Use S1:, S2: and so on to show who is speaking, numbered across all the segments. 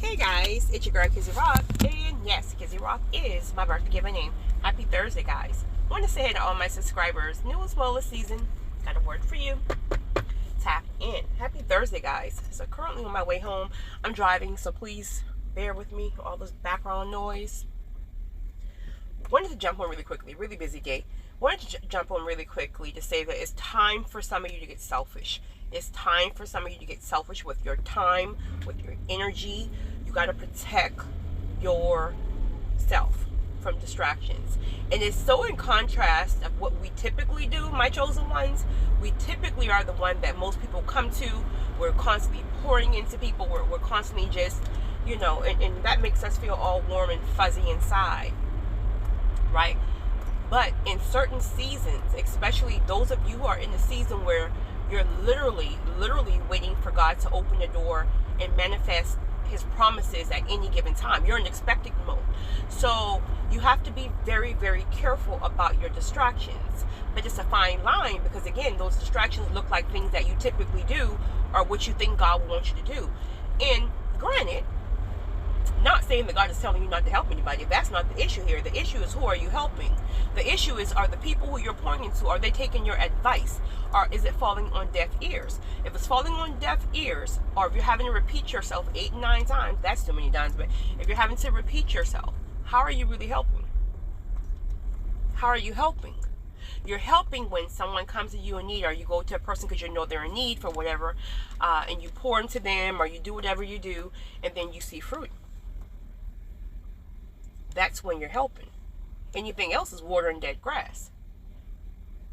S1: Hey guys, it's your girl Kizzy Rock, and yes, Kizzy Rock is my birthday given name. Happy Thursday, guys. I want to say hey to all my subscribers, new as well this season. Got a word for you. Tap in. Happy Thursday, guys. So currently on my way home, I'm driving, so please bear with me, all this background noise. Wanted to jump on really quickly, really busy day. Wanted to jump on really quickly to say that it's time for some of you to get selfish. It's time for some of you to get selfish with your time, with your energy. You got to protect yourself from distractions. And it's so in contrast of what we typically do, my chosen ones. We typically are the one that most people come to. We're constantly pouring into people. We're constantly just, and that makes us feel all warm and fuzzy inside, right? But in certain seasons, especially those of you who are in the season where you're literally waiting for God to open the door and manifest his promises at any given time. You're in expecting mode. So you have to be very, very careful about your distractions. But it's a fine line because, again, those distractions look like things that you typically do or what you think God wants you to do. And granted, not saying that God is telling you not to help anybody. That's not the issue here. The issue is, who are you helping? The issue is, are the people who you're pointing to, are they taking your advice? Or is it falling on deaf ears? If it's falling on deaf ears, or if you're having to repeat yourself 8 and 9 times, that's too many times, but if you're having to repeat yourself, how are you really helping? How are you helping? You're helping when someone comes to you in need, or you go to a person because you know they're in need for whatever, and you pour into them, or you do whatever you do, and then you see fruit. That's when you're helping. Anything else is watering dead grass.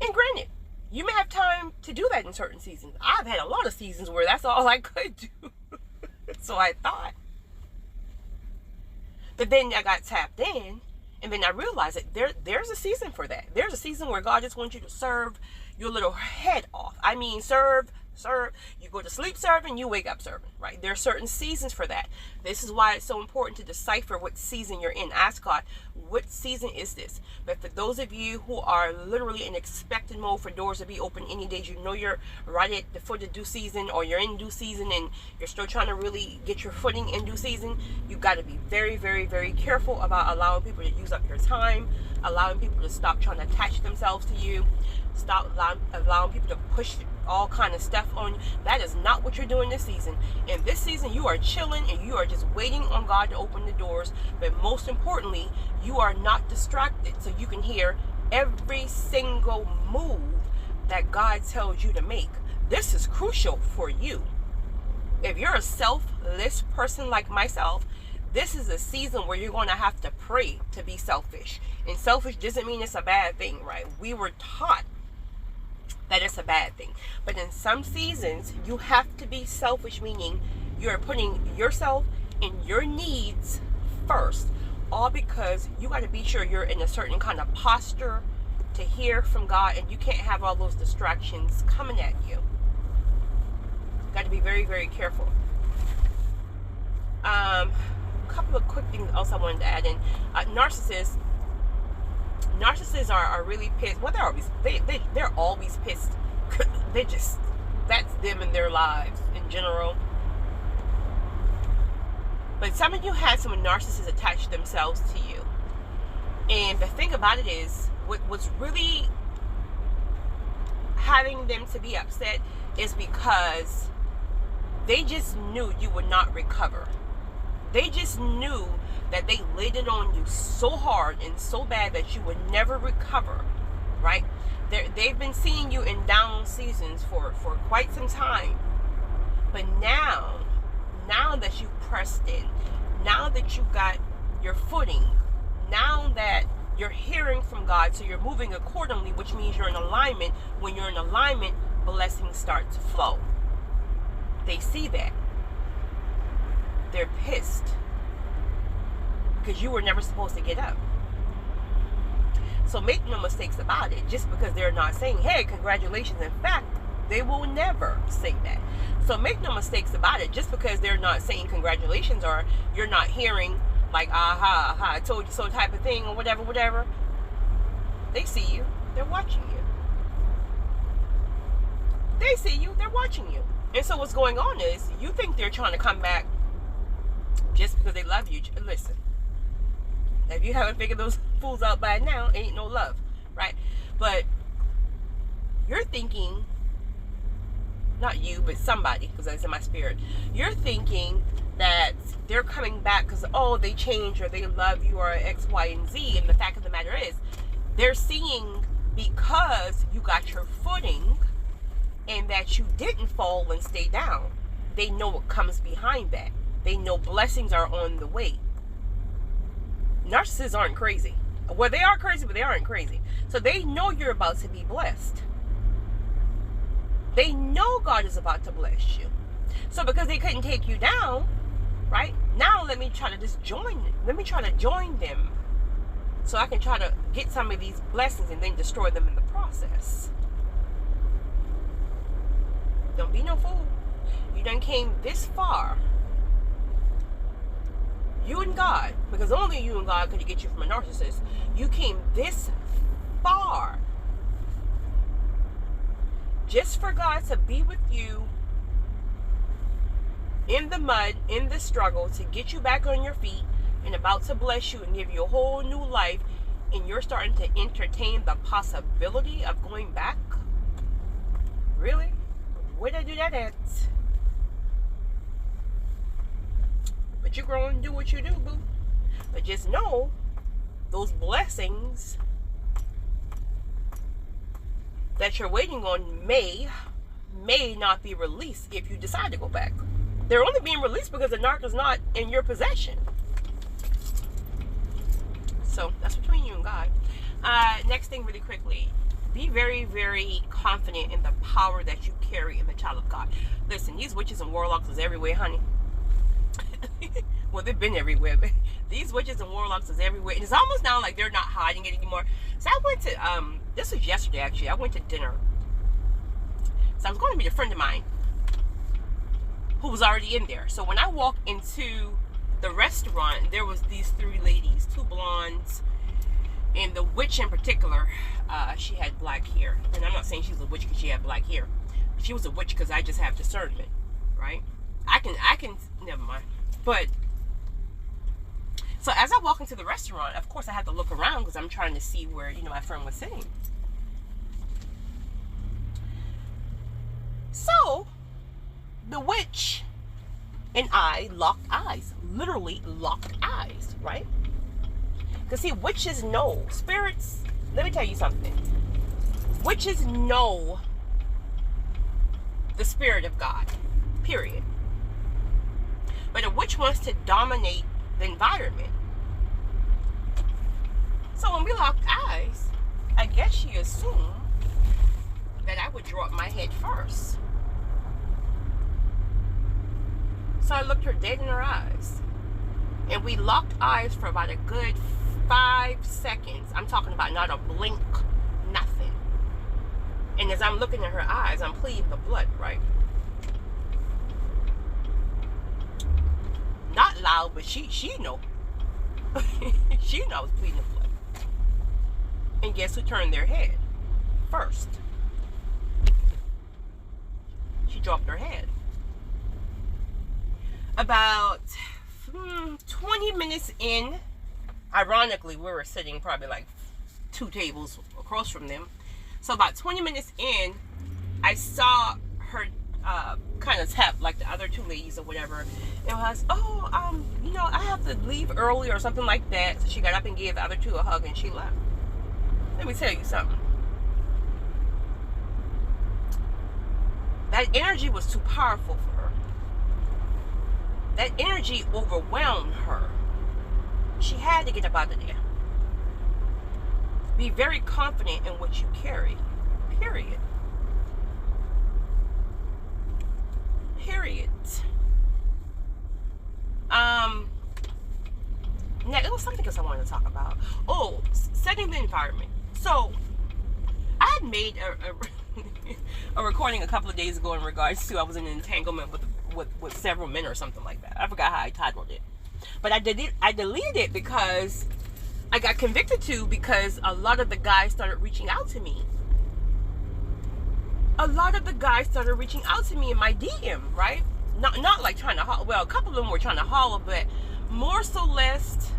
S1: And granted, you may have time to do that in certain seasons. I've had a lot of seasons where that's all I could do. So I thought. But then I got tapped in, and then I realized that there's a season for that. There's a season where God just wants you to serve your little head off. I mean, serve. You go to sleep serving, you wake up serving, right? There are certain seasons for that. This is why it's so important to decipher what season you're in. Ask God, what season is this? But for those of you who are literally in expectant mode for doors to be open any day, you know you're right at the foot of due season, or you're in due season and you're still trying to really get your footing in due season, you've got to be very, very, very careful about allowing people to use up your time, allowing people to stop trying to attach themselves to you, stop allowing people to push all kind of stuff on you. That is not what you're doing this season. In this season, you are chilling and you are just waiting on God to open the doors. But most importantly, you are not distracted, so you can hear every single move that God tells you to make. This is crucial for you. If you're a selfless person like myself, this is a season where you're going to have to pray to be selfish. And selfish doesn't mean it's a bad thing, right? We were taught that it's a bad thing. But in some seasons, you have to be selfish, meaning you're putting yourself and your needs first. All because you got to be sure you're in a certain kind of posture to hear from God, and you can't have all those distractions coming at you. Got to be very, very careful. A couple of quick things else I wanted to add in. Narcissists are really pissed. Well, they're always pissed. That's them in their lives in general. But some of you had some narcissists attach themselves to you. And the thing about it is, what's really having them to be upset is because they just knew you would not recover. They just knew that they laid it on you so hard and so bad that you would never recover, right? They've been seeing you in down seasons for quite some time. But now that you've pressed in, now that you got your footing, now that you're hearing from God, so you're moving accordingly, which means you're in alignment. When you're in alignment, blessings start to flow. They see that. They're pissed because you were never supposed to get up. So make no mistakes about it. Just because they're not saying, hey, congratulations. In fact, they will never say that. So make no mistakes about it. Just because they're not saying congratulations, or you're not hearing like, aha, I told you so type of thing, or whatever. They see you. They're watching you. They see you. They're watching you. And so what's going on is, you think they're trying to come back just because they love you. Listen, if you haven't figured those fools out by now, ain't no love, right? But you're thinking, not you, but somebody, because that's in my spirit, you're thinking that they're coming back because, oh, they changed or they love you or X, Y, and Z. And the fact of the matter is, they're seeing because you got your footing and that you didn't fall and stay down. They know what comes behind that. They know blessings are on the way. Narcissists aren't crazy. Well, they are crazy, but they aren't crazy. So they know you're about to be blessed. They know God is about to bless you. So because they couldn't take you down, right? Now let me try to just join them. Let me try to join them so I can try to get some of these blessings and then destroy them in the process. Don't be no fool. You done came this far. You and God, because only you and God could get you from a narcissist. You came this far just for God to be with you in the mud, in the struggle, to get you back on your feet and about to bless you and give you a whole new life, and you're starting to entertain the possibility of going back? Really? Where'd I do that at? But you grow and do what you do, boo. But just know, those blessings that you're waiting on may not be released if you decide to go back. They're only being released because the narc is not in your possession. So that's between you and God. Next thing, really quickly, be very, very confident in the power that you carry in the child of God. Listen, these witches and warlocks is everywhere, honey. Well, they've been everywhere, but these witches and warlocks is everywhere. And it's almost now like they're not hiding it anymore. So I went to, this was yesterday actually, I went to dinner. So I was going to meet a friend of mine who was already in there. So when I walked into the restaurant, there was these three ladies, two blondes, and the witch in particular, she had black hair. And I'm not saying she's a witch because she had black hair. She was a witch because I just have discernment, right? I can, never mind. But, so as I walk into the restaurant, of course I had to look around because I'm trying to see where, my friend was sitting. So, the witch and I locked eyes. Literally locked eyes, right? Because see, witches know. Spirits, let me tell you something. Witches know the spirit of God. Period. But a witch wants to dominate the environment. So when we locked eyes, I guess she assumed that I would drop my head first. So I looked her dead in her eyes. And we locked eyes for about a good 5 seconds. I'm talking about not a blink, nothing. And as I'm looking at her eyes, I'm pleading the blood, right? Not loud, but she know. She knows pleading the blood. And guess who turned their head first? She dropped her head. About 20 minutes in, ironically, we were sitting probably like 2 tables across from them. So about 20 minutes in, I saw her kind of tap like the other 2 ladies or whatever. And was, I have to leave early or something like that. So she got up and gave the other 2 a hug and she left. Let me tell you something. That energy was too powerful for her. That energy overwhelmed her. She had to get up out of there. Be very confident in what you carry. Period. Period. Now, it was something else I wanted to talk about. Oh, setting the environment. So, I had made a recording a couple of days ago in regards to I was in an entanglement with several men or something like that. I forgot how I titled it. But I deleted it because I got convicted because a lot of the guys started reaching out to me. A lot of the guys started reaching out to me in my DM, right? not like trying to holler. Well, a couple of them were trying to holler, but more so less.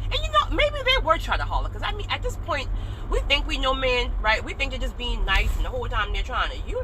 S1: And you know, maybe they were trying to holler, because I mean, at this point, we think we know men, right? We think they're just being nice, and the whole time they're trying to use